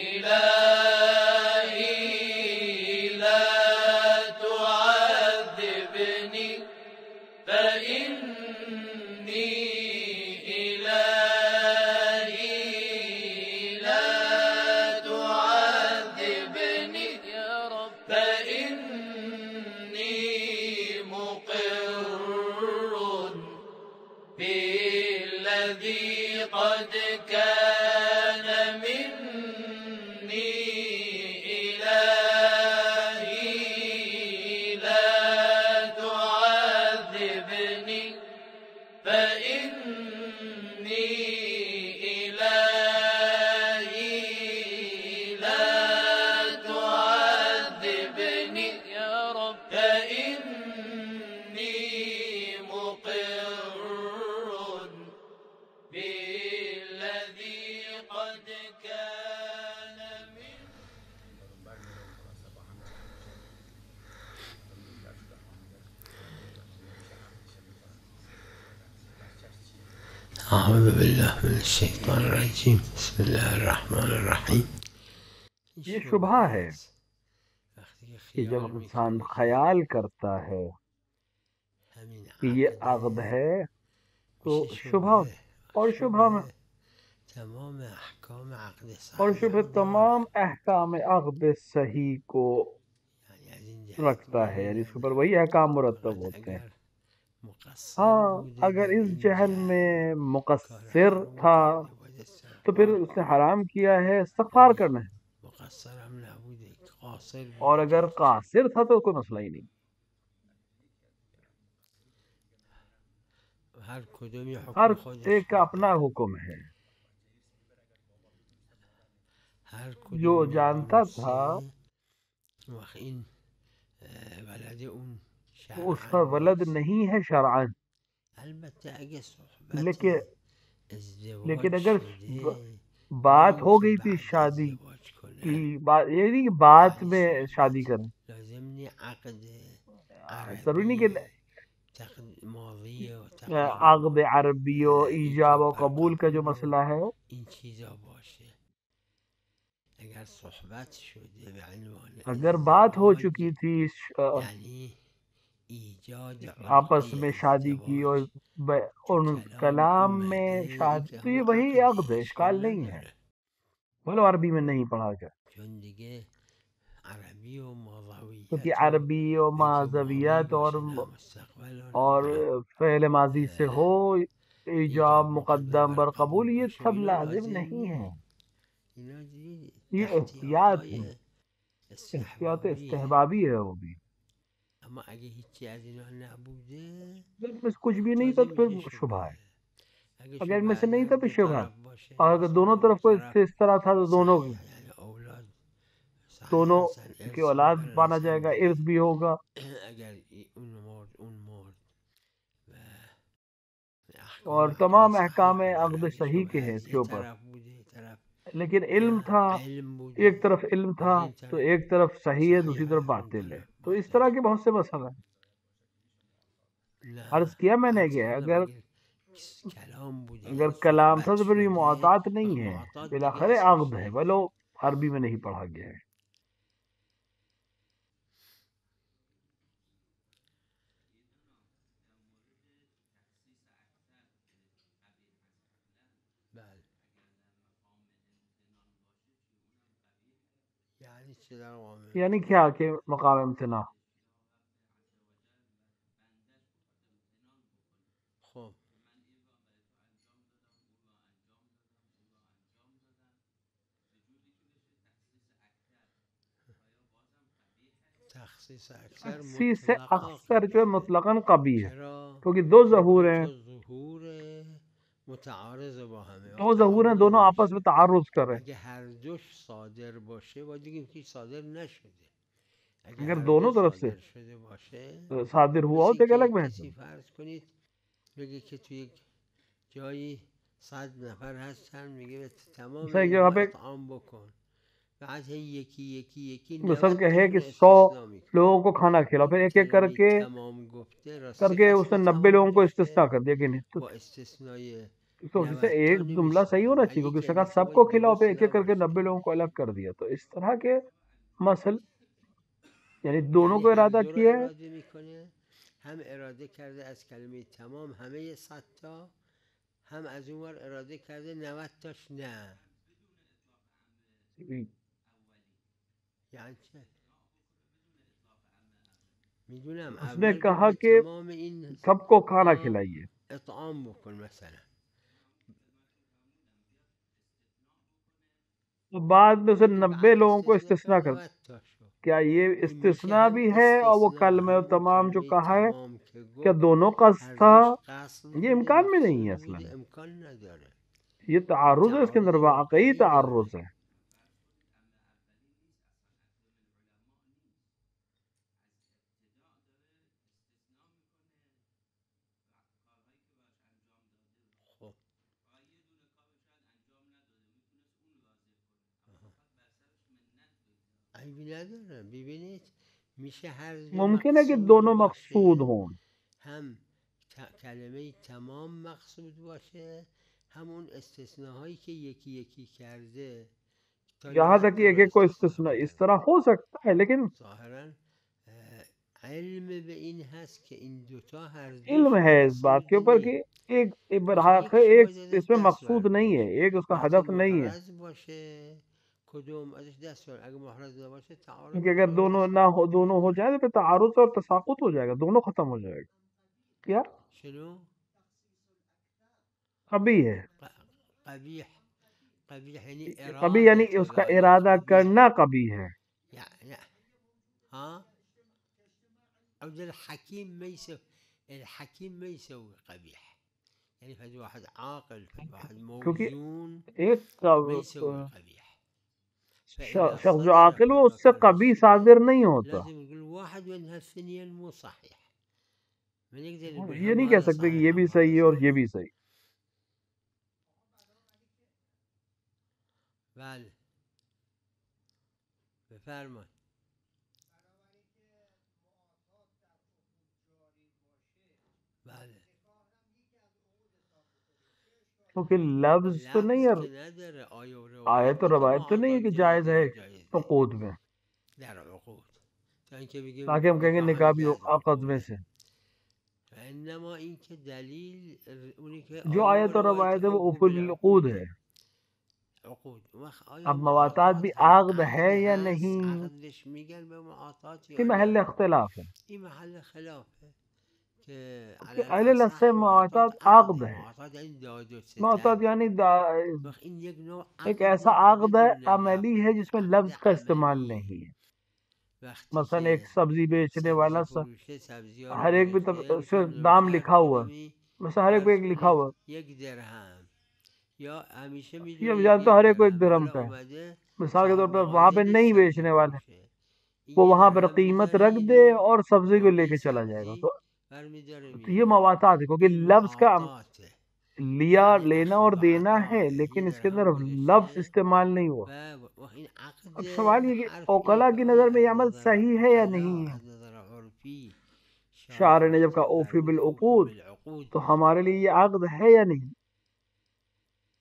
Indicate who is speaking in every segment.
Speaker 1: إلهي لا تعذبني فإني إلهي لا تعذبني يا رب فإني مقر بالذي قد كان مني إلهي لا تعذبني فإني إلهي لا تعذبني يا رب فإني مقر بالذي قد كان من
Speaker 2: اعوذ باللہ من الشیطان الرجیم بسم اللہ الرحمن الرحیم.
Speaker 3: یہ شبہ ہے کہ جب انسان خیال کرتا ہے کہ یہ عقد ہے تو شبہ اور شبہ میں
Speaker 2: تمام احکام عقد
Speaker 3: اور شبہ تمام احکام عقد صحیح کو رکھتا ہے، یعنی اس کے اوپر وہی احکام مرتب ہوتے ہیں. ہاں اگر اس جہل میں مقصر تھا تو پھر اس نے حرام کیا ہے، استغفار کرنا ہے، اور اگر قاصر تھا تو کوئی مسئلہ ہی نہیں. ہر ایک کا اپنا حکم ہے. جو جانتا تھا اس کا ولد نہیں ہے شرعاً، لیکن اگر بات ہو گئی تھی شادی کی بات، یہ نہیں کہ بات میں شادی کریں، ضروری نہیں کہ عقد عربی و ایجاب و قبول کا جو مسئلہ ہے اگر بات ہو چکی تھی آپس میں شادی کی اور کلام میں شادی، تو یہ وہی عقد ہے، اشکال نہیں ہے، بولو عربی میں نہیں پڑھا گیا کیونکہ عربی و ماضویت اور فعل ماضی سے ہو ایجاب مقدم بر قبول، یہ سب لازم نہیں ہے، یہ احتیاط ہے، احتیاط استحبابی ہے. وہ بھی جب کچھ بھی نہیں تھا تو پھر شبہ ہے، اگر ان میں سے نہیں تھا تو شبہ ہے، اور اگر دونوں طرف کو اس طرح تھا تو دونوں کی اولاد مانا جائے گا، ارث بھی ہوگا. اور تمام احکام عقد صحیح کے ہیں اس کے اوپر، لیکن علم تھا، ایک طرف علم تھا تو ایک طرف صحیح ہے دوسری طرف باطل ہے. تو اس طرح کے بہت سے مسئلہ ہیں. عرض کیا میں نے کہ اگر کلام تھا تو پھر یہ معاطات نہیں ہے، بالآخر عقد ہے، ولو عربی میں نہیں پڑھا گیا ہے. یعنی کیا کہ مقام امتناع تخصیص سے اکثر جو مطلقاً قبیح ہے، کیونکہ دو ظہور ہیں، دو ظہور ہیں، دونوں آپس میں تعارض کر رہے ہیں. اگر دونوں طرف سے صادر ہوا ہو تو ایک الگ بحث ہے. جگہ پہ مثلا کہے کہ 100 لوگوں کو کھانا کھلاؤ، پھر ایک ایک کر کے اس نے 90 لوگوں کو استثناء کر دیا کہ نہیں، تو جیسے ایک جملہ صحیح ہونا چاہیے، کیونکہ اس نے کہا سب کو کھلاؤ، پہ ایک ایک کر کے 90 لوگوں کو الگ کر دیا، تو اس طرح کے مسئل یعنی دونوں کو ارادہ کیا ہے.
Speaker 2: هم اراده کرده از کلمه تمام همه 100 تا، هم از اون ور اراده کرده 90 تاش نه. یعنی چه؟ میدونم
Speaker 3: اس نے
Speaker 2: اول
Speaker 3: کہا
Speaker 2: گفت
Speaker 3: کہ
Speaker 2: تمام این
Speaker 3: سب کو کھانا کھلائیے،
Speaker 2: اطعام بکن مثلا.
Speaker 3: تو بعد میں سے 90 لوگوں کو استثناء کر.
Speaker 2: 90 تاش.
Speaker 3: کیا یہ استثناء بھی ہے اور وہ کلمہ تمام جو کہا ہے کیا دونوں قصد تھا؟ یہ امکان میں نہیں ہے، اصلا
Speaker 2: امکان نداره.
Speaker 3: یہ تعارض ہے، اس کے اندر واقعی تعارض ہے.
Speaker 2: عیبی نداره. ببینید میشه هر دو
Speaker 3: ممکن ہے کہ
Speaker 2: مقصود
Speaker 3: دونوں
Speaker 2: باشه.
Speaker 3: مقصود ہوں،
Speaker 2: هم کلمه تمام مقصود باشه، همون استثناءهایی که یکی یکی کرده.
Speaker 3: یہاں تک کہ ایک ایک کو استثناء اس طرح ہو سکتا ہے، لیکن
Speaker 2: ظاہراً علم به این هست که این دوتا هر دوش
Speaker 3: علم ہے اس بات کے اوپر کہ ایک برحق ہے، ایک اس میں مقصود نہیں ہے، ایک اس کا ہدف نہیں ہے.
Speaker 2: محرز باشه کدوم ازش دست بر. اگه محرز نباشه تعارض.
Speaker 3: کیونکہ اگر دونوں نہ ہو، دونوں ہو جائے تو پھر تعارض اور تساقط ہو جائے گا، دونوں ختم ہو جائے گا. کیا
Speaker 2: شنو؟
Speaker 3: قبیح ہے،
Speaker 2: قبیح. قبیح یعنی
Speaker 3: قبیح یعنی اس کا ارادہ کرنا قبیح ہے.
Speaker 2: يعني ها عبد الحكيم ما يسوي. الحكيم ما يسوي قبيح. يعني فد واحد عاقل، فد واحد موزون
Speaker 3: ایک
Speaker 2: ما يسوي قبيح.
Speaker 3: شخص جو عاقل ہو اس سے قبیح صادر نہیں ہوتا.
Speaker 2: لازم يقول واحد وانها الثانيين مو صحيح. ما نقدر نقول
Speaker 3: یہ نہیں کہہ سکتے کہ یہ بھی صحیح ہے اور یہ بھی صحیح.
Speaker 2: بله بفرمایید. بله
Speaker 3: کیونکہ لفظ تو نہیں ہے،
Speaker 2: نداره.
Speaker 3: آیت و روایت تو نہیں ہے کہ جائز ہے عقود میں،
Speaker 2: در عقود تاکہ
Speaker 3: ہم کہیں گے نکاح بھی عقد میں سے.
Speaker 2: انما این که دلیل اونی که
Speaker 3: جو آیت و روایت ہے وہ افل العقود ہے.
Speaker 2: عقود.
Speaker 3: اب مواتات بھی عقد ہے یا نہیں،
Speaker 2: عقدش میگن به معاطات
Speaker 3: یہ محل اختلاف ہے.
Speaker 2: این محل خلاف ہے کہ
Speaker 3: اہل لفظ مواتات عقد ہے. مواتات یعنی ایک ایسا عقد ہے عملی ہے جس میں لفظ کا استعمال نہیں ہے. مثلا ایک سبزی بیچنے والا ہر ایک بھی صرف دام لکھا ہوا، مثلا ہر ایک پہ ایک لکھا ہوا، یہ جانتے ہر ایک کو ایک درہم کا ہے. مثال کے طور پر وہاں پہ نہیں بیچنے والے، وہ وہاں پر قیمت رکھ دے اور سبزی کو لے کے چلا جائے گا. تو یہ مواتات ہے، کیونکہ لفظ کا لیا لینا اور دینا ہے، لیکن اس کے اندر لفظ استعمال نہیں ہوا. اب سوال یہ کہ عقلاء کی نظر میں یہ عمل صحیح ہے یا نہیں ہے. شاعر نے جب کہا اوفی بالعقود تو ہمارے لیے یہ عقد ہے یا نہیں.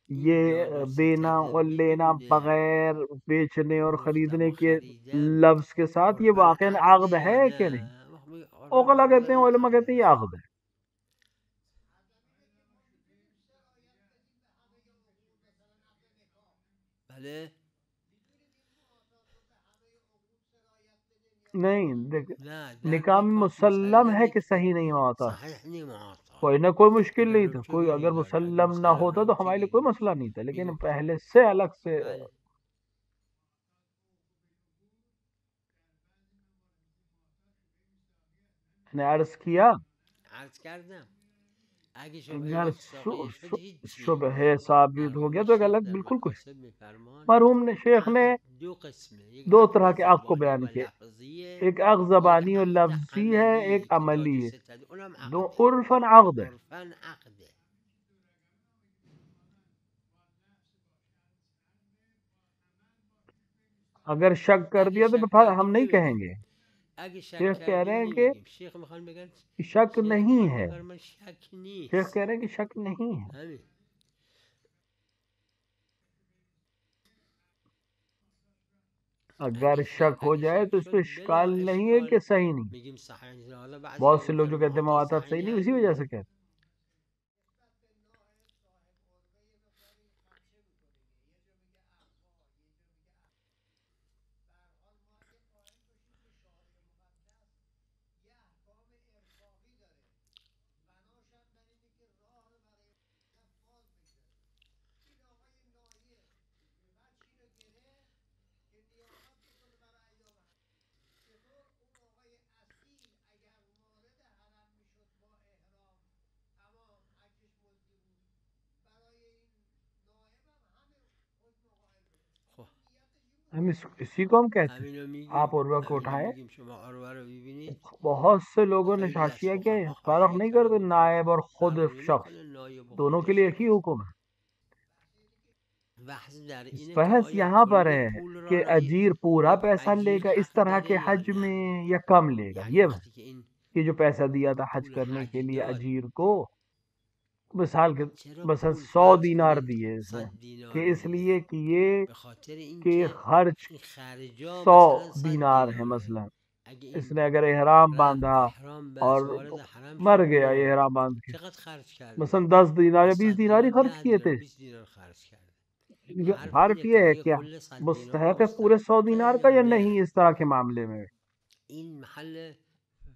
Speaker 3: یہ دینا اور لینا بغیر بیچنے اور خریدنے کے لفظ کے ساتھ یہ واقعاً عقد ہے کہ نہیں. عقلاء کہتے ہیں، علماء کہتے ہیں یہ عقد ہے. نہیں دیکھ نکاح میں مسلم ہے کہ صحیح نہیں ہوتا، کوئی نہ کوئی مشکل نہیں تھا. کوئی اگر مسلم نہ ہوتا تو ہمارے لیے کوئی مسئلہ نہیں تھا، لیکن پہلے سے الگ سے نے عرض کیا. اگر شبہ ثابت ہو گیا تو ایک الگ بالکل کچھ. مرحوم نے شیخ نے دو طرح کے عقد کو بیان کیا، ایک عقد زبانی اور لفظی ہے، ایک عملی ہے. دو عرفاً عقد ہے. اگر شک کر دیا تو پھر ہم نہیں کہیں گے. شیخ کہہ رہے ہیں کہ شک نہیں ہے، شیخ کہہ رہے ہیں کہ شک نہیں ہے. اگر شک ہو جائے تو اس پہ اشکال نہیں ہے کہ صحیح نہیں.
Speaker 2: میگیم صحیح نیست. حالا بعضی
Speaker 3: بہت سے لوگ جو
Speaker 2: میگن
Speaker 3: کہتے ہیں مواتات صحیح نہیں اسی وجہ سے کہتے ہیں. ہم اسی کو ہم کہتے ہیں.
Speaker 2: همینو میگیم.
Speaker 3: آپ عروہ کو
Speaker 2: همینو
Speaker 3: اٹھائیں.
Speaker 2: میگیم. شما عروه رو ببینید
Speaker 3: بہت سے لوگوں نے
Speaker 2: خیلی از
Speaker 3: حاشیہ کیا ہے،
Speaker 2: فقها
Speaker 3: فرق
Speaker 2: حاشیه
Speaker 3: نہیں
Speaker 2: کرده
Speaker 3: کرتے
Speaker 2: که
Speaker 3: نائب اور خود
Speaker 2: فرق
Speaker 3: شخص،
Speaker 2: نمیکنه نایب و
Speaker 3: دونوں
Speaker 2: خود
Speaker 3: کے لیے ایک ہی
Speaker 2: شخص.
Speaker 3: حکم ہے.
Speaker 2: بحث در اینه که
Speaker 3: بحث
Speaker 2: آیا
Speaker 3: یہاں پر
Speaker 2: کل
Speaker 3: ہے
Speaker 2: پول را
Speaker 3: کہ
Speaker 2: رئیس
Speaker 3: اجیر پورا
Speaker 2: یک
Speaker 3: پیسہ لے
Speaker 2: اجیر
Speaker 3: گا اس
Speaker 2: حق
Speaker 3: طرح
Speaker 2: داره
Speaker 3: کے
Speaker 2: یا
Speaker 3: حج
Speaker 2: نه.
Speaker 3: میں یا کم لے گا.
Speaker 2: یعنی
Speaker 3: یہ
Speaker 2: وقتی که این
Speaker 3: کہ جو پیسہ دیا تھا حج
Speaker 2: پول
Speaker 3: کرنے
Speaker 2: حج
Speaker 3: کے لیے
Speaker 2: داد
Speaker 3: اجیر کو، مثال کے
Speaker 2: چرا
Speaker 3: مثلا
Speaker 2: پول
Speaker 3: 100
Speaker 2: فرض
Speaker 3: دینار
Speaker 2: کنید
Speaker 3: دیے اسے
Speaker 2: 100 دینار
Speaker 3: کہ اس
Speaker 2: میده
Speaker 3: لیے کہ یہ
Speaker 2: به خاطر
Speaker 3: کہ
Speaker 2: اینکه
Speaker 3: خرچ
Speaker 2: این خرجا
Speaker 3: 100
Speaker 2: مثلا 100
Speaker 3: دینار ہے.
Speaker 2: دیناره.
Speaker 3: مثلا
Speaker 2: اگه
Speaker 3: اس
Speaker 2: این
Speaker 3: نے اگر احرام
Speaker 2: رفت
Speaker 3: باندھا
Speaker 2: احرام بست
Speaker 3: اور
Speaker 2: وارد حرم
Speaker 3: مر
Speaker 2: شد
Speaker 3: گیا یہ
Speaker 2: مرد
Speaker 3: احرام باندھ کے،
Speaker 2: چقدر خرج
Speaker 3: مثلا
Speaker 2: کرده؟
Speaker 3: 10 دینار یا 20
Speaker 2: 100
Speaker 3: دینار ہی
Speaker 2: دینار
Speaker 3: خرچ
Speaker 2: 10
Speaker 3: کیے
Speaker 2: دینار
Speaker 3: تھے.
Speaker 2: 20 دینار خرج کرده. حرف
Speaker 3: حرف
Speaker 2: اینه که
Speaker 3: یہ ہے
Speaker 2: آیا
Speaker 3: کیا
Speaker 2: کل 100 دینار
Speaker 3: مستحق ہے پورے 100 دینار کا
Speaker 2: یا
Speaker 3: یا
Speaker 2: نه.
Speaker 3: نہیں اس طرح کے معاملے میں.
Speaker 2: این محل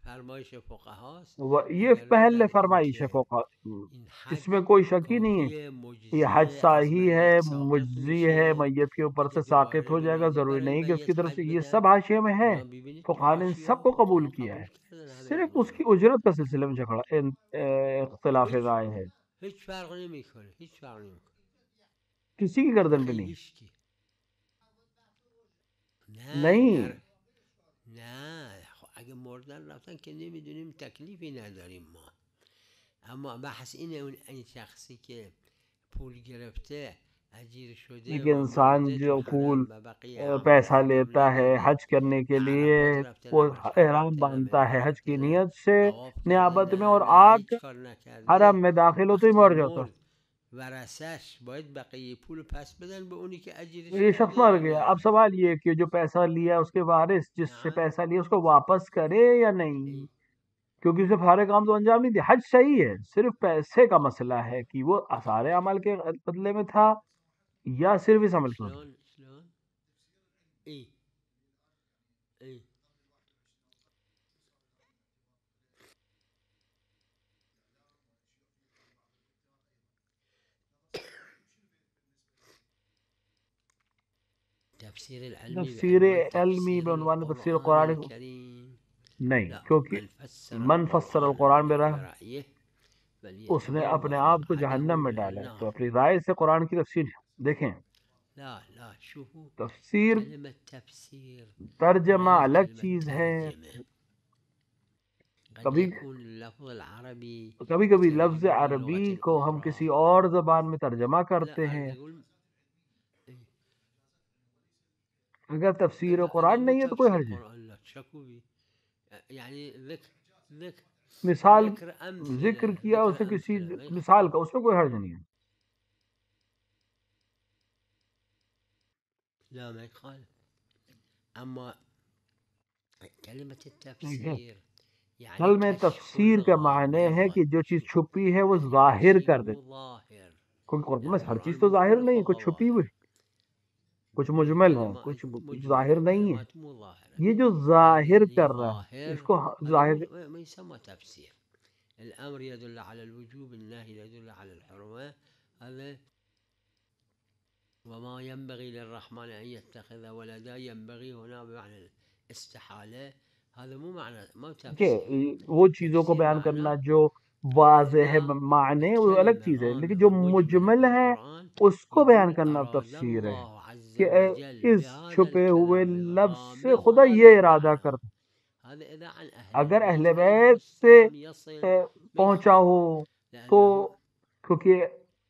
Speaker 2: فرمایش فقهاست.
Speaker 3: یہ
Speaker 2: اگر نه
Speaker 3: پہل
Speaker 2: در
Speaker 3: فرمائش ہے
Speaker 2: اینکه
Speaker 3: فوقا،
Speaker 2: این
Speaker 3: اس
Speaker 2: حج
Speaker 3: میں کوئی شک ہی نہیں ہے.
Speaker 2: کافی
Speaker 3: یہ حج
Speaker 2: مجزیه از
Speaker 3: صحیح ہے،
Speaker 2: میت ساقط
Speaker 3: مجزی ہے،
Speaker 2: میشه.
Speaker 3: میت کے اوپر
Speaker 2: اگه
Speaker 3: سے ساقط
Speaker 2: دوباره
Speaker 3: ہو جائے گا.
Speaker 2: بگردی
Speaker 3: ضروری
Speaker 2: برای
Speaker 3: نہیں کہ اس کی
Speaker 2: میت
Speaker 3: طرف سے.
Speaker 2: حج
Speaker 3: یہ
Speaker 2: بدن.
Speaker 3: سب حاشیے میں ہے،
Speaker 2: اینا ببینید تو
Speaker 3: فقہا نے ان
Speaker 2: حاشیه
Speaker 3: سب کو قبول
Speaker 2: فقها
Speaker 3: کیا ہے.
Speaker 2: قبول کردن همه
Speaker 3: صرف
Speaker 2: اینا
Speaker 3: اس
Speaker 2: رو.
Speaker 3: کی اجرت کا سلسلے میں جھگڑا اختلاف
Speaker 2: هیچ
Speaker 3: رائے ہے.
Speaker 2: هیچ فرق نمیکنه. هیچ فرق نمیکنه.
Speaker 3: کسی کی گردن پہ
Speaker 2: بقیه
Speaker 3: نہیں.
Speaker 2: هیچکی. نه
Speaker 3: نہیں
Speaker 2: در نه خب اگه مردن رفتن که نمیدونیم تکلیفی نداریم ما. اما بحث اینه اون این شخصی که پول گرفته اجیر شده
Speaker 3: ایک
Speaker 2: و
Speaker 3: انسان
Speaker 2: مرده
Speaker 3: جو
Speaker 2: تو
Speaker 3: پول
Speaker 2: حرم و بقیه اعمال
Speaker 3: پیسہ
Speaker 2: انجام
Speaker 3: لیتا ہے
Speaker 2: نداده.
Speaker 3: حج کرنے کے لیے،
Speaker 2: عرفات رفته
Speaker 3: وہ
Speaker 2: نه مشعر
Speaker 3: احرام
Speaker 2: رفته نه
Speaker 3: باندھتا ہے
Speaker 2: منحر
Speaker 3: حج کی
Speaker 2: رفته نه
Speaker 3: نیت سے
Speaker 2: طواف کرده
Speaker 3: نیابت میں،
Speaker 2: نه
Speaker 3: اور
Speaker 2: نه
Speaker 3: آگ
Speaker 2: هیچ کار نکرده.
Speaker 3: حرم میں داخل ہوتے ہی
Speaker 2: وقتی
Speaker 3: مر جاتا.
Speaker 2: مرد ورثش باید بقیه پول پس بدن به اونی که اجیرش
Speaker 3: یہ شخص
Speaker 2: کرده
Speaker 3: مر
Speaker 2: یا
Speaker 3: گیا.
Speaker 2: نه.
Speaker 3: اب سوال یہ ہے کہ جو پیسہ لیا اس کے وارث جس سے
Speaker 2: نعم.
Speaker 3: پیسہ لیا اس کو واپس کرے یا نہیں،
Speaker 2: ای-
Speaker 3: کیونکہ اسے سارے کام تو انجام نہیں دیا. حج صحیح ہے، صرف پیسے کا مسئلہ ہے کہ وہ سارے عمل کے بدلے میں تھا یا صرف اس عمل کے بدلے.
Speaker 2: شلون ای ای تفسیر العلمی
Speaker 3: تفسیر
Speaker 2: بعنوان
Speaker 3: علمی
Speaker 2: تفسیر
Speaker 3: بعنوان تفسیر
Speaker 2: القرآن
Speaker 3: قرآن
Speaker 2: الكريم.
Speaker 3: نہیں،
Speaker 2: لا
Speaker 3: کیونکہ من فسر القرآن
Speaker 2: برأيه
Speaker 3: اس نے
Speaker 2: فليتبوأ
Speaker 3: اپنے آپ کو
Speaker 2: مقعده
Speaker 3: جہنم میں
Speaker 2: من
Speaker 3: ڈالا ہے. تو
Speaker 2: النار.
Speaker 3: اپنی رائے سے قرآن کی تفسیر دیکھیں.
Speaker 2: لا لا شوفوا
Speaker 3: تفسیر
Speaker 2: كلمة تفسير
Speaker 3: ترجمہ
Speaker 2: غير
Speaker 3: الگ
Speaker 2: كلمة
Speaker 3: چیز ہے.
Speaker 2: ترجمة. قد
Speaker 3: کبھی
Speaker 2: يكون اللفظ العربي
Speaker 3: کبھی لفظ
Speaker 2: مترجم من
Speaker 3: عربی
Speaker 2: لغة
Speaker 3: کو ہم
Speaker 2: أخرى.
Speaker 3: کسی اور زبان میں ترجمہ کرتے
Speaker 2: لا
Speaker 3: ہیں.
Speaker 2: أريد أقول
Speaker 3: اگر تفسیر
Speaker 2: لا
Speaker 3: قرآن
Speaker 2: مو
Speaker 3: نہیں ہے تو کوئی
Speaker 2: تفسير
Speaker 3: حرج نہیں.
Speaker 2: القرآن لا شكوا بي. يعني ذكر
Speaker 3: مثال
Speaker 2: ذكر
Speaker 3: ذکر
Speaker 2: أمثلة
Speaker 3: کیا اسے
Speaker 2: ذكر
Speaker 3: کسی
Speaker 2: أمثلة ما
Speaker 3: مثال کا، اس میں کوئی حرج نہیں ہے.
Speaker 2: لا ما يقال. أما كلمة التفسير يعني
Speaker 3: اصل میں
Speaker 2: كشف
Speaker 3: تفسیر کا معنی ہے کہ جو چیز چھپی ہے وہ ظاہر کر دے.
Speaker 2: ظاہر.
Speaker 3: کیونکہ قرآن میں ہر چیز تو ظاہر نہیں، کچھ چھپی ہوئی، کچھ مجمل ہے، کچھ ظاہر نہیں ہے.
Speaker 2: كلمات مو ظاهرة.
Speaker 3: یہ جو ظاہر
Speaker 2: الذي
Speaker 3: کر رہا ہے
Speaker 2: ظاهر
Speaker 3: اس کو
Speaker 2: هذا
Speaker 3: ظاہر
Speaker 2: ما يسمى تفسير. الأمر يدل على الوجوب، النهي يدل على الحرمة. هذا وما ينبغي للرحمن أن يتخذ ولدا ينبغي هنا بمعنى الاستحالة. هذا مو معنى ما
Speaker 3: کہ
Speaker 2: تفسير.
Speaker 3: وہ چیزوں کو
Speaker 2: تفسير
Speaker 3: بیان
Speaker 2: معنى
Speaker 3: کرنا جو واضح ہے
Speaker 2: أن
Speaker 3: معنی وہ الگ چیز ہے، لیکن جو
Speaker 2: الكلمة
Speaker 3: مجمل
Speaker 2: في
Speaker 3: ہے
Speaker 2: القرآن
Speaker 3: اس کو بیان
Speaker 2: يقول
Speaker 3: کرنا
Speaker 2: أراد
Speaker 3: تفسیر ہے.
Speaker 2: الله عز
Speaker 3: کہ
Speaker 2: وجل
Speaker 3: اس
Speaker 2: بهذا
Speaker 3: چھپے ہوئے
Speaker 2: الكلام
Speaker 3: لفظ سے
Speaker 2: الغامض
Speaker 3: خدا
Speaker 2: هذا
Speaker 3: یہ ارادہ
Speaker 2: المعنى.
Speaker 3: کرتا.
Speaker 2: هذا إذا عن أهل
Speaker 3: اگر اہل
Speaker 2: البيت عليهم
Speaker 3: بیت سے
Speaker 2: السلام يصل
Speaker 3: پہنچا ہو تو
Speaker 2: لأنه
Speaker 3: کیونکہ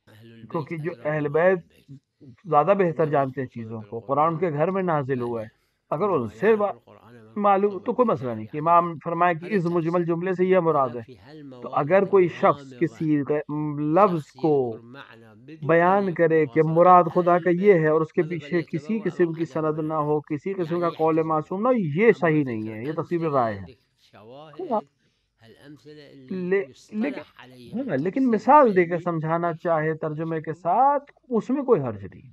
Speaker 2: أهل البيت
Speaker 3: جو
Speaker 2: أدرى
Speaker 3: اہل
Speaker 2: بما في
Speaker 3: بیت
Speaker 2: البيت.
Speaker 3: زیادہ بہتر
Speaker 2: إنما
Speaker 3: جانتے ہیں
Speaker 2: الخصوص
Speaker 3: چیزوں کو.
Speaker 2: بالقرآن.
Speaker 3: قرآن کے گھر میں نازل ہوا ہے. اگر ان سے معلوم تو کوئی مسئلہ نہیں کہ امام فرمائے کہ اس مجمل جملے سے یہ مراد ہے. تو اگر کوئی شخص کسی لفظ کو بیان کرے کہ مراد خدا کا یہ ہے اور اس کے پیچھے کسی قسم کی سند نہ ہو، کسی قسم کا قول معصوم نہ، یہ صحیح نہیں ہے، یہ تصویر رائے ہے. لیکن مثال دے کے سمجھانا چاہے ترجمے کے ساتھ، اس میں کوئی حرج نہیں.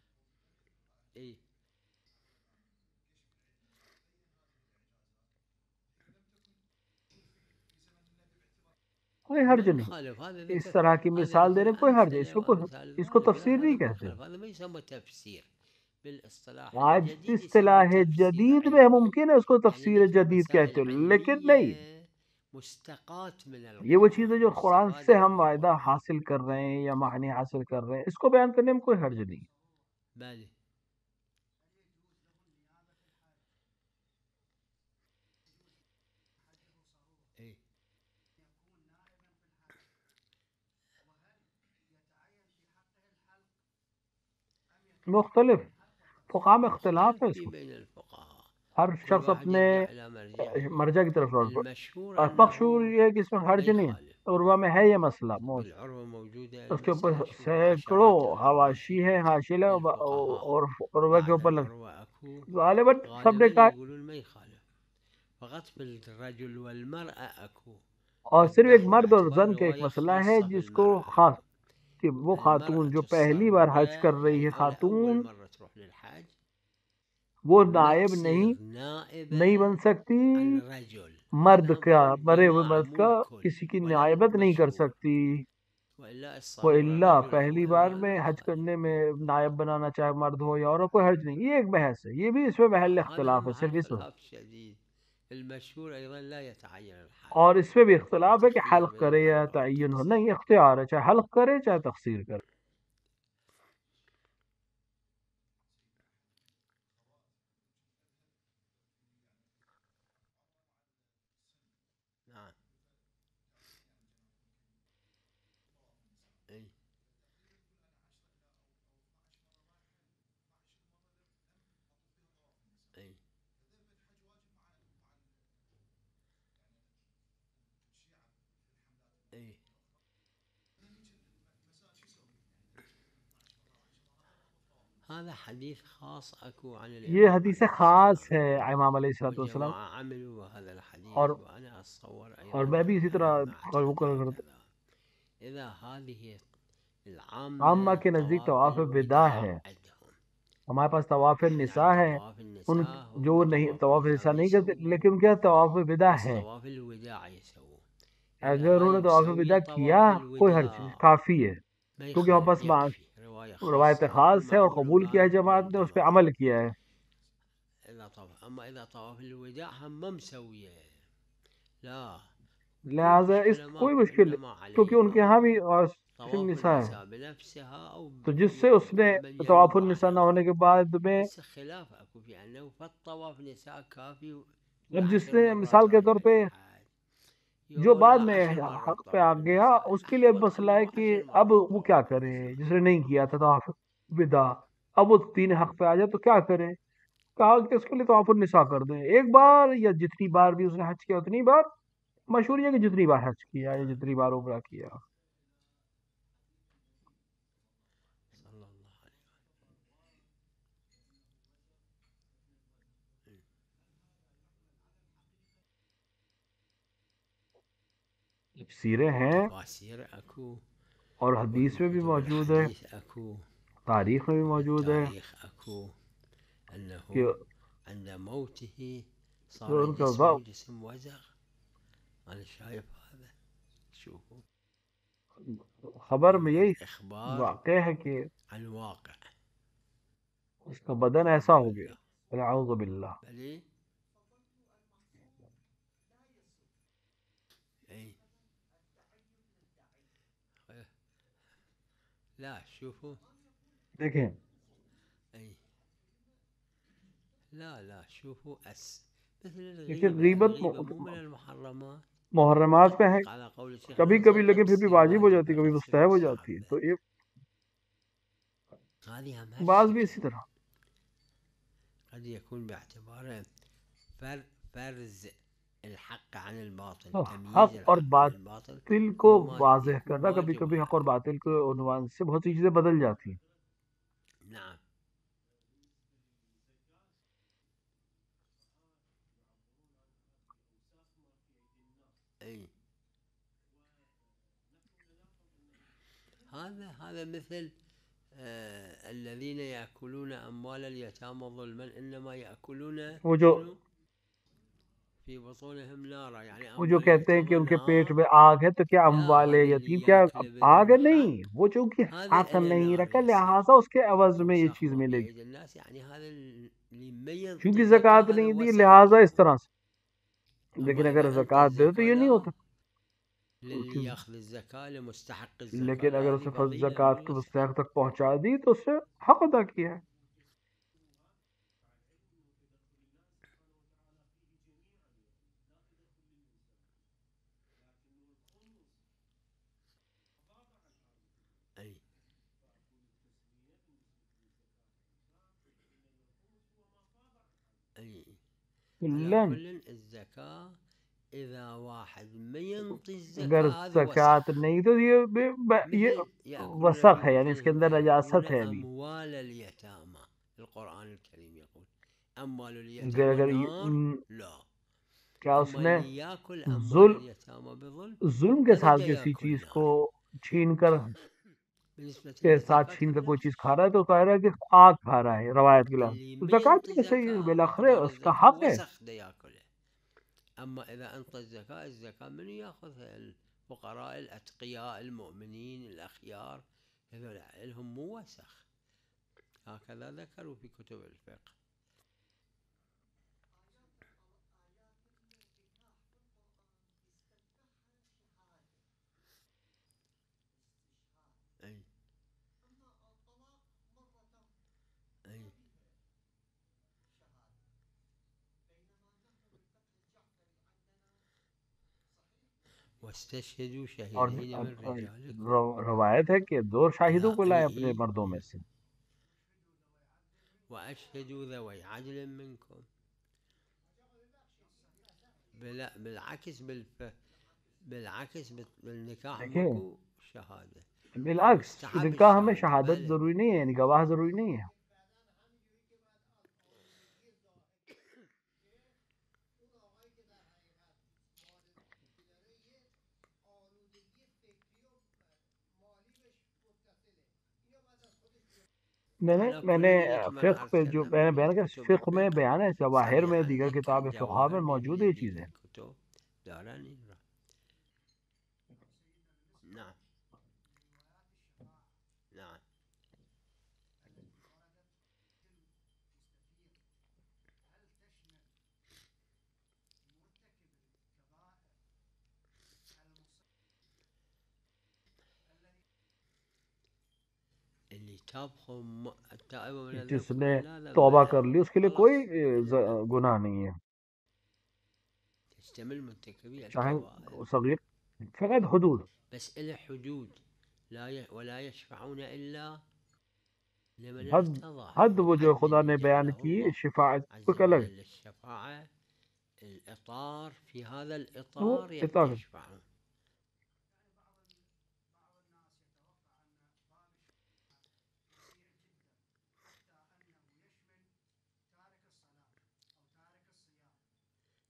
Speaker 3: کوئی حرج نہیں، اس طرح کی مثال دینے کوئی حرج ہے، اس کو تفسیر نہیں کہتے. آج اصطلاح جدید میں ممکن ہے اس کو تفسیر جدید کہتے ہو، لیکن نہیں. یہ وہ چیز ہے جو قرآن سے ہم فائدہ حاصل کر رہے ہیں یا معنی حاصل کر رہے ہیں، اس کو بیان کرنے میں کوئی حرج نہیں. مختلف فقہ میں اختلاف ہے اس میں، ہر شخص اپنے مرجع کی طرف لوٹ پڑا. مشہور یہ ہے کہ اس میں حرج نہیں ہے. عروہ میں ہے یہ مسئلہ، اس کے اوپر سینکڑوں حواشی ہے، حاشیہ اور عروہ کے اوپر غالباً سب نے کہا اور صرف ایک مرد اور زن کا ایک مسئلہ ہے جس کو خاص کہ وہ خاتون جو پہلی بار حج کر رہی ہے، خاتون وہ نائب نہیں بن سکتی مرد کا، مرے ہوئے مرد کا کسی کی نائبت نہیں کر سکتی. وَإِلَّا پہلی بار میں حج کرنے میں نائب بنانا چاہے مرد ہو یا عورت، کوئی حرج نہیں. یہ ایک بحث ہے، یہ بھی اس میں محل اختلاف ہے، صرف اس میں. اور اس میں بھی اختلاف ہے کہ حلق کرے یا تعین ہو. نہیں، اختیار ہے، چاہے حلق کرے چاہے تقصیر کرے. یہ حدیث خاص ہے امام علیہ الصلوۃ والسلام، اور میں بھی اسی طرح عامہ کے نزدیک طواف وداع ہے. ہمارے پاس طواف نساء ہے، ان جو نہیں طواف نساء نہیں کرتے، لیکن کیا طواف وداع ہے. اگر انہوں نے طواف وداع کیا کوئی حرج نہیں، کافی ہے، کیونکہ ہمارے پاس روایت خاص ہے اور قبول کیا ہے، جماعت نے اس پہ عمل کیا ہے. لہٰذا اس کوئی مشکل نہیں، کیونکہ ان کے ہاں بھی نساء ہے، تو جس سے اس نے طواف النساء نہ ہونے کے بعد میں اب جس نے مثال کے طور پہ جو بعد میں حق پہ آ گیا، اس کے لیے مسئلہ ہے کہ اب وہ کیا کرے. جس نے نہیں کیا تھا طواف وداع، اب وہ دین حق پہ آ جائے تو کیا کرے. کہا کہ اس کے لیے طواف النساء کر دیں، ایک بار یا جتنی بار بھی اس نے حج کیا اتنی بار. مشہور یہ کہ جتنی بار حج کیا یا جتنی بار عمرہ کیا. سیریں ہیں اور حدیث میں بھی موجود ہے، تاریخ میں بھی موجود ہے کہ ان کا خبر میں یہی واقع ہے کہ اس کا بدن ایسا ہو گیا، اعوذ باللہ. دیکھیں لیکن غیبت محرمات میں ہے کبھی کبھی، لیکن پھر بھی واجب ہو جاتی ہے، کبھی مستحب ہو جاتی ہے. تو یہ بعض بھی اسی طرح
Speaker 2: فرز الحق عن الباطل،
Speaker 3: تو
Speaker 2: تمييز
Speaker 3: حق اور
Speaker 2: الحق عن الباطل
Speaker 3: باطل کو
Speaker 2: وما
Speaker 3: واضح
Speaker 2: يكون
Speaker 3: کرنا. کبھی
Speaker 2: واجب
Speaker 3: کبھی حق اور
Speaker 2: عليه.
Speaker 3: باطل کے عنوان سے بہت سی چیزیں بدل جاتی ہیں.
Speaker 2: نعم. اي هذا مثل الذين يأكلون أموال اليتامى ظلما إنما يأكلون
Speaker 3: وہ جو
Speaker 2: شنو؟ في بطونهم نارا. يعني
Speaker 3: وہ جو
Speaker 2: أموال
Speaker 3: کہتے ہیں کہ ان
Speaker 2: اليتامى
Speaker 3: کے پیٹ
Speaker 2: نار.
Speaker 3: میں آگ ہے، تو کیا
Speaker 2: لا،
Speaker 3: اموال
Speaker 2: هذا
Speaker 3: یتیم
Speaker 2: اللي
Speaker 3: کیا
Speaker 2: ياكل
Speaker 3: آگ
Speaker 2: بدون
Speaker 3: نہیں؟
Speaker 2: حق
Speaker 3: وہ چونکہ
Speaker 2: هذا
Speaker 3: ہاتھ
Speaker 2: إلى
Speaker 3: نہیں
Speaker 2: نار
Speaker 3: رکھا،
Speaker 2: يصير
Speaker 3: لہٰذا اس کے عوض میں یہ چیز
Speaker 2: وسخ
Speaker 3: ملے
Speaker 2: في
Speaker 3: گی.
Speaker 2: أيدي الناس. يعني هذا اللي ما ينطي
Speaker 3: چونکہ
Speaker 2: الزكاة
Speaker 3: زکوٰۃ
Speaker 2: هذا
Speaker 3: نہیں دی،
Speaker 2: وسخ
Speaker 3: لہٰذا اس
Speaker 2: منكم.
Speaker 3: طرح سے. لیکن
Speaker 2: أما
Speaker 3: اگر
Speaker 2: إذا أنطى
Speaker 3: زکوٰۃ دے تو
Speaker 2: الزكاة
Speaker 3: یہ نہیں
Speaker 2: لا،
Speaker 3: ہوتا.
Speaker 2: للي يأخذ الزكاة لمستحق الزكاة.
Speaker 3: لیکن
Speaker 2: لا،
Speaker 3: اگر
Speaker 2: هذه
Speaker 3: اسے
Speaker 2: فضيلة
Speaker 3: زکوٰۃ
Speaker 2: من
Speaker 3: کے
Speaker 2: وسخ.
Speaker 3: مستحق تک پہنچا دی تو اس سے حق ادا کیا ہے.
Speaker 2: أي أي على
Speaker 3: کلن
Speaker 2: كل الزكاة إذا واحد ما ينطي
Speaker 3: اگر
Speaker 2: الزكاة هذا
Speaker 3: زکوٰۃ
Speaker 2: وسخ.
Speaker 3: نہیں تو یہ
Speaker 2: مثل يأكلون
Speaker 3: وسخ ہے، یعنی اس کے
Speaker 2: ببطونهم
Speaker 3: اندر
Speaker 2: يأكلون
Speaker 3: نجاست ہے بھی.
Speaker 2: أموال اليتامى. القرآن الكريم يقول أموال
Speaker 3: اگر
Speaker 2: اليتامى نار. لا.
Speaker 3: کیا اس
Speaker 2: أما
Speaker 3: نے
Speaker 2: اللي يأكل أموال
Speaker 3: ظلم
Speaker 2: اليتامى بظلم
Speaker 3: ظلم کے
Speaker 2: هذا
Speaker 3: ساتھ
Speaker 2: جا
Speaker 3: کسی
Speaker 2: يأكل
Speaker 3: چیز
Speaker 2: نار.
Speaker 3: کو چھین کر
Speaker 2: بالنسبة
Speaker 3: کے ساتھ
Speaker 2: للزكاة
Speaker 3: چھین کر کوئی
Speaker 2: النفس.
Speaker 3: چیز کھا رہا ہے تو کہہ رہا ہے کہ آگ کھا رہا ہے، روایت کے لحاظ
Speaker 2: اللي
Speaker 3: تو
Speaker 2: ما
Speaker 3: زکوٰۃ
Speaker 2: ينطي
Speaker 3: میں صحیح
Speaker 2: زكاة
Speaker 3: بالآخر
Speaker 2: مقدار
Speaker 3: اس کا
Speaker 2: الزكاة
Speaker 3: حق ہے.
Speaker 2: وسخ ده يأكله. أما إذا أنطى الزكاة، الزكاة من يأخذها؟ الفقراء الأتقياء المؤمنين الأخيار، هذول لهم مو وسخ. هكذا ذكروا في كتب الفقه. أي أي واستشهدوا
Speaker 3: اور
Speaker 2: شهيدين من رجالكم.
Speaker 3: روایت ہے کہ 2 شاہدوں کو لائے
Speaker 2: أي
Speaker 3: اپنے مردوں میں سے.
Speaker 2: وأشهدوا ذوي عدل منكم. بالعكس بالنكاح
Speaker 3: دیکھیں
Speaker 2: ماكو شهادة.
Speaker 3: بالعکس
Speaker 2: مستحب
Speaker 3: نکاح میں
Speaker 2: الشهادة.
Speaker 3: شہادت
Speaker 2: بلى
Speaker 3: ضروری نہیں ہے، یعنی گواہ ضروری نہیں ہے. میں نے فقہ پہ جو میں نے بیان کیا، فقہ میں بیان ہے، جواہر میں، دیگر کتاب فقہ میں موجود ہے یہ چیزیں.
Speaker 2: نعم نعم. اللي تابهم التائب من الذنب
Speaker 3: جس نے
Speaker 2: لا ذنب
Speaker 3: توبہ
Speaker 2: له.
Speaker 3: کر لی اس کے لیے
Speaker 2: خلاص.
Speaker 3: کوئی گناہ نہیں ہے،
Speaker 2: تشتمل مرتكبي
Speaker 3: چاہے
Speaker 2: الكبائر
Speaker 3: صغیر. فقط حدود،
Speaker 2: بس إلى حدود. ولا يشفعون إلا لمن
Speaker 3: حد
Speaker 2: ارتضى.
Speaker 3: حد وہ جو
Speaker 2: حد
Speaker 3: خدا
Speaker 2: اللي
Speaker 3: نے بیان
Speaker 2: جعله
Speaker 3: کی
Speaker 2: الله
Speaker 3: شفاعت
Speaker 2: عز
Speaker 3: کو الگ.
Speaker 2: وجل. الشفاعة الإطار، في هذا
Speaker 3: وہ
Speaker 2: الإطار
Speaker 3: اطاعت.
Speaker 2: يشفعون.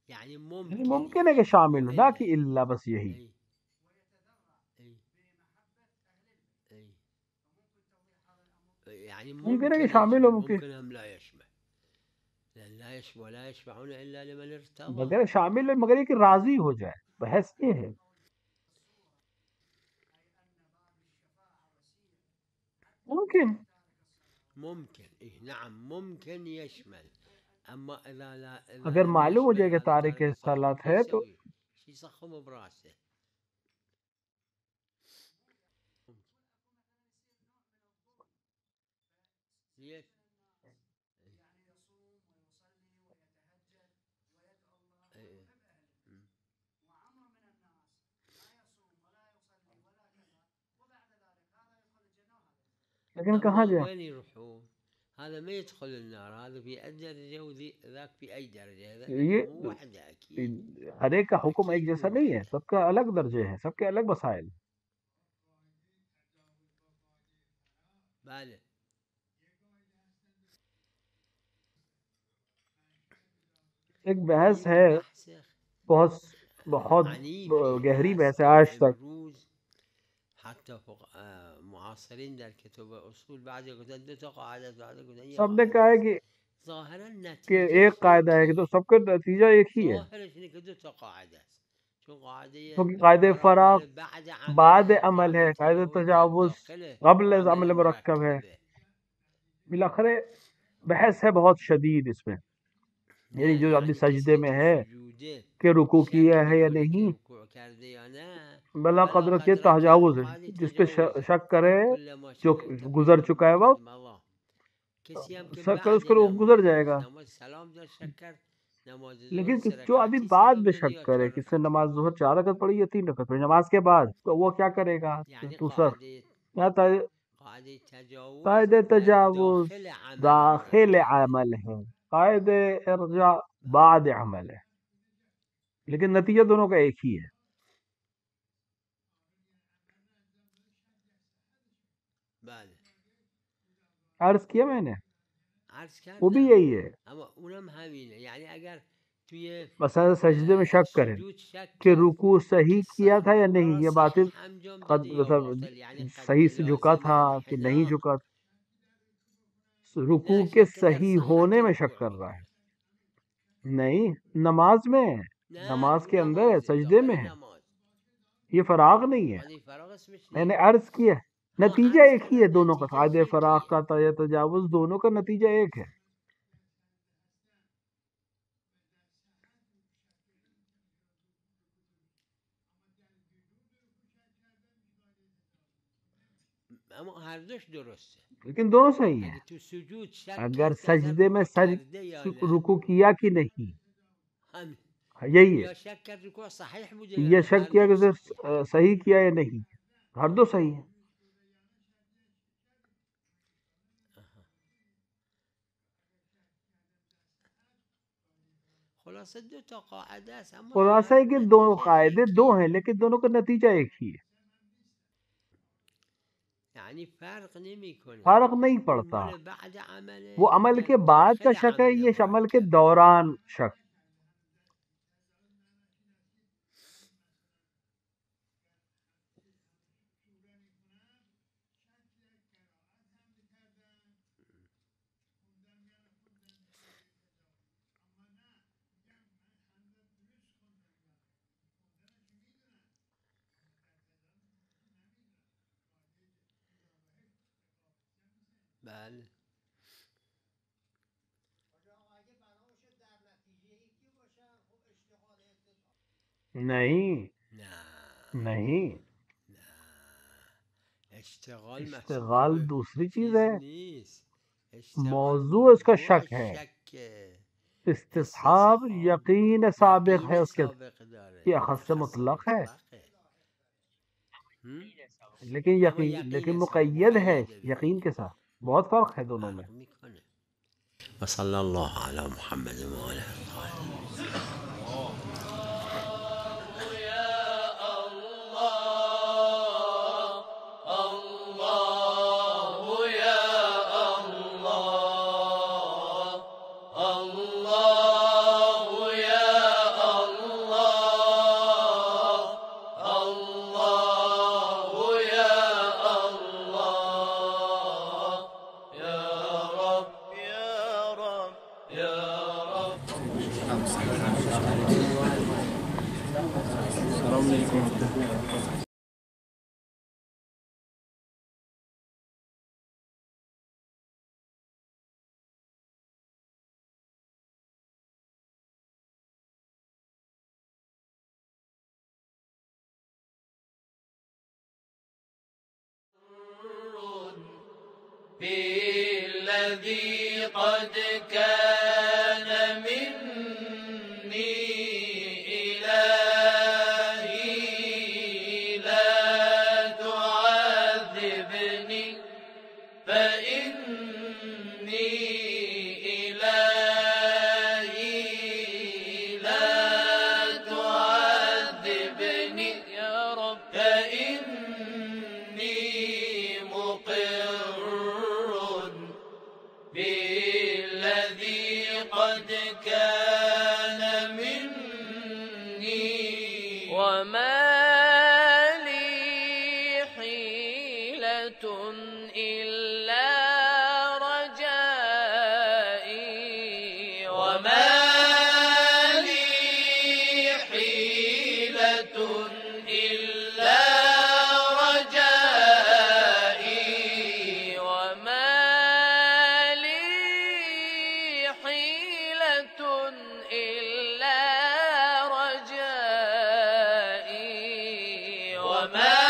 Speaker 2: يعني
Speaker 3: ممکن ہے کہ شامل ہو، نہ کہ اللہ، بس یہی.
Speaker 2: أي أي أي يعني
Speaker 3: ممکن ہے کہ
Speaker 2: ممكن
Speaker 3: شامل ہو،
Speaker 2: يشمل،
Speaker 3: ممکن
Speaker 2: ممكن هم لا يشمل. لأن ولا يشفعون إلا لمن ارتضى.
Speaker 3: مگر شامل ہے، مگر یہ کہ راضی ہو جائے، بحث یہ ہے. ممکن
Speaker 2: نعم ممكن يشمل. أما إذا لا،
Speaker 3: اگر معلوم ہو جائے کہ تارک صلاۃ ہے تو
Speaker 2: شي يصخم براسه. ليش؟
Speaker 3: لیکن کہاں جائے؟
Speaker 2: وين يروحون؟ هذا ما يدخل النار، هذا في أي درجة وذاك في أي درجة، هذا
Speaker 3: یہ
Speaker 2: مو واحدة أكيد.
Speaker 3: ہر ایک کا حکم ایک
Speaker 2: أكيد
Speaker 3: جیسا
Speaker 2: مو
Speaker 3: نہیں ہے،
Speaker 2: واحدة.
Speaker 3: سب کا الگ درجے ہیں، سب کے الگ مسائل.
Speaker 2: بله.
Speaker 3: ایک بحث
Speaker 2: این
Speaker 3: ہے
Speaker 2: بحث
Speaker 3: بہت
Speaker 2: عنیفی
Speaker 3: گہری
Speaker 2: هست
Speaker 3: بحث ہے
Speaker 2: که
Speaker 3: آج تک.
Speaker 2: امروز حتی معاصرین در کتب اصول بعضی گفتن 2 تا قاعده است، بعضی گفتن 1
Speaker 3: سب نے
Speaker 2: قاعده
Speaker 3: کہا ہے
Speaker 2: است. ظاهرا
Speaker 3: کہ
Speaker 2: نتیجه
Speaker 3: ایک قاعدہ ہے کہ تو سب کا نتیجہ ایک ہی ہے،
Speaker 2: ظاهرش اینه که 2 تا قاعده است، چون قاعده
Speaker 3: کیونکہ قاعدہ
Speaker 2: فراغ
Speaker 3: فراق
Speaker 2: مال بعد
Speaker 3: بعد
Speaker 2: عمله،
Speaker 3: عمل ہے،
Speaker 2: قاعده
Speaker 3: قاعدہ
Speaker 2: تجاوز در
Speaker 3: تجاوز
Speaker 2: داخل
Speaker 3: قبل از
Speaker 2: عمل
Speaker 3: عمل مرکب ہے.
Speaker 2: مرکبه.
Speaker 3: بالاخرے بحث ہے بہت شدید اس میں، یعنی
Speaker 2: نه
Speaker 3: جو آدمی
Speaker 2: یعنی
Speaker 3: سجدے
Speaker 2: کسی
Speaker 3: میں
Speaker 2: تو
Speaker 3: ہے
Speaker 2: سجوده
Speaker 3: کہ رکوع
Speaker 2: شک
Speaker 3: کیا ہے یا
Speaker 2: میکنه که
Speaker 3: نہیں،
Speaker 2: رکوع کرده یا نه،
Speaker 3: بلا قدر کے
Speaker 2: قدر که
Speaker 3: تجاوز ہے،
Speaker 2: قاعده
Speaker 3: جس پہ
Speaker 2: تجاوزه
Speaker 3: شک کرے
Speaker 2: كل ما
Speaker 3: جو
Speaker 2: شككت
Speaker 3: گزر
Speaker 2: فيه
Speaker 3: چکا ہے
Speaker 2: فقد
Speaker 3: وقت،
Speaker 2: مضى. کسی هم که
Speaker 3: شک کرے اس
Speaker 2: بعد
Speaker 3: کو وہ گزر
Speaker 2: نماز
Speaker 3: جائے گا.
Speaker 2: نماز سلام داد شک کرد نماز ظهر
Speaker 3: لیکن
Speaker 2: 3
Speaker 3: جو آدمی
Speaker 2: رکعتی
Speaker 3: بعد
Speaker 2: سلام
Speaker 3: میں
Speaker 2: دادی
Speaker 3: شک
Speaker 2: یا
Speaker 3: کرے
Speaker 2: 4
Speaker 3: کہ اس نے
Speaker 2: رکعتی،
Speaker 3: نماز ظہر 4 رکعت پڑھی یا 3 رکعت پڑھی نماز کے بعد، تو وہ کیا کرے گا؟
Speaker 2: یعنی
Speaker 3: دوسرا
Speaker 2: قاعده تجاوز
Speaker 3: قاعدہ
Speaker 2: در
Speaker 3: تجاوز
Speaker 2: داخل عمل
Speaker 3: داخل
Speaker 2: مرکبه.
Speaker 3: عمل ہے، قاعدہ ارجاء بعد عمل ہے، لیکن نتیجہ دونوں کا ایک ہی ہے.
Speaker 2: بله
Speaker 3: عرض کیا میں نے،
Speaker 2: عرض
Speaker 3: وہ بھی
Speaker 2: کردم،
Speaker 3: یہی ہے.
Speaker 2: اما اونم همینه. یعنی اگر توی
Speaker 3: مثلا سجدے میں شک کرے
Speaker 2: سجود شک
Speaker 3: کہ
Speaker 2: کرد
Speaker 3: رکوع صحیح
Speaker 2: که
Speaker 3: کیا تھا یا
Speaker 2: رکوع
Speaker 3: نہیں،
Speaker 2: را
Speaker 3: یا باطل
Speaker 2: صحیح انجام داده یا
Speaker 3: مطلب
Speaker 2: باطل، یعنی
Speaker 3: صحیح
Speaker 2: قد
Speaker 3: سے جھکا
Speaker 2: لازم
Speaker 3: تھا کہ نہیں
Speaker 2: انحناء.
Speaker 3: جھکا، رکوع
Speaker 2: نه
Speaker 3: کے
Speaker 2: شک در
Speaker 3: صحیح
Speaker 2: صحت
Speaker 3: ہونے میں شک
Speaker 2: رکوع
Speaker 3: کر رہا
Speaker 2: میکنه.
Speaker 3: ہے. نہیں، نماز میں ہے،
Speaker 2: نه
Speaker 3: نماز
Speaker 2: رو
Speaker 3: کے اندر ہے،
Speaker 2: نمازه،
Speaker 3: سجدے
Speaker 2: داخل
Speaker 3: میں ہے،
Speaker 2: نماز.
Speaker 3: یہ فراغ نہیں ہے.
Speaker 2: قاعده فراغ اسمش
Speaker 3: میں نے
Speaker 2: نیست.
Speaker 3: عرض کیا
Speaker 2: اما
Speaker 3: نتیجہ
Speaker 2: عرض
Speaker 3: ایک ہی ہے،
Speaker 2: کردم
Speaker 3: دونوں کا
Speaker 2: نتیجهش
Speaker 3: قاعدہ فراغ
Speaker 2: یکیه.
Speaker 3: کا یا تجاوز، دونوں کا نتیجہ ایک ہے.
Speaker 2: اما هر دوش درسته.
Speaker 3: لیکن دونوں صحیح ہیں.
Speaker 2: اگه تو سجود شک
Speaker 3: اگر
Speaker 2: کرد که اصلا
Speaker 3: سجدے میں
Speaker 2: رکوع کرده یا نه،
Speaker 3: رکوع کیا کہ نہیں،
Speaker 2: همین.
Speaker 3: یہی ہے.
Speaker 2: یا شک کرد رکوع صحیح بوده یا
Speaker 3: یہ
Speaker 2: نه،
Speaker 3: شک
Speaker 2: هر
Speaker 3: کیا کہ
Speaker 2: دوش صحیح.
Speaker 3: صحیح کیا یا نہیں، ہر دو صحیح ہیں.
Speaker 2: خلاصه 2 تا قاعده است، اما
Speaker 3: خلاصہ ہے
Speaker 2: ظاهرا
Speaker 3: کہ دو
Speaker 2: نتیجهش
Speaker 3: قاعدے دو
Speaker 2: یکیه.
Speaker 3: ہیں لیکن دونوں کا نتیجہ ایک ہی ہے.
Speaker 2: یعنی فرق نمیکنه
Speaker 3: فرق نہیں
Speaker 2: اون
Speaker 3: پڑتا،
Speaker 2: مال بعد عمله
Speaker 3: وہ
Speaker 2: یا
Speaker 3: عمل
Speaker 2: در
Speaker 3: کے بعد کا
Speaker 2: داخل
Speaker 3: شک ہے،
Speaker 2: عمل
Speaker 3: یہ عمل کے
Speaker 2: مرکبه.
Speaker 3: دوران شک.
Speaker 2: بله
Speaker 3: نہیں
Speaker 2: نه
Speaker 3: نہیں،
Speaker 2: اشتغال
Speaker 3: اشتغال
Speaker 2: مقصود
Speaker 3: دوسری چیز
Speaker 2: چیز
Speaker 3: ہے،
Speaker 2: نیست. اشتغال
Speaker 3: موضوع اس کا شک ہے.
Speaker 2: شکه،
Speaker 3: استصحاب یقین سابق ہے،
Speaker 2: یقین
Speaker 3: اس کے
Speaker 2: سابق داره،
Speaker 3: یہ اخص
Speaker 2: اخص
Speaker 3: مطلق ہے.
Speaker 2: مطلقه.
Speaker 3: لیکن
Speaker 2: اما
Speaker 3: لیکن
Speaker 2: یقین
Speaker 3: مقید ہے
Speaker 2: مقیده به
Speaker 3: یقین کے ساتھ، بہت فرق ہے دونوں میں.
Speaker 2: فرق میکنه. و صلی الله علی محمد و آله الطاهرین.
Speaker 1: بالذي قد كان مني إلهي لا تعذبني فإني كان مني
Speaker 4: وما لي حيلة إلا رجائي
Speaker 1: وما لي حيلة إلا رجائي
Speaker 4: وما لي حيلة إلا رجائي
Speaker 1: وما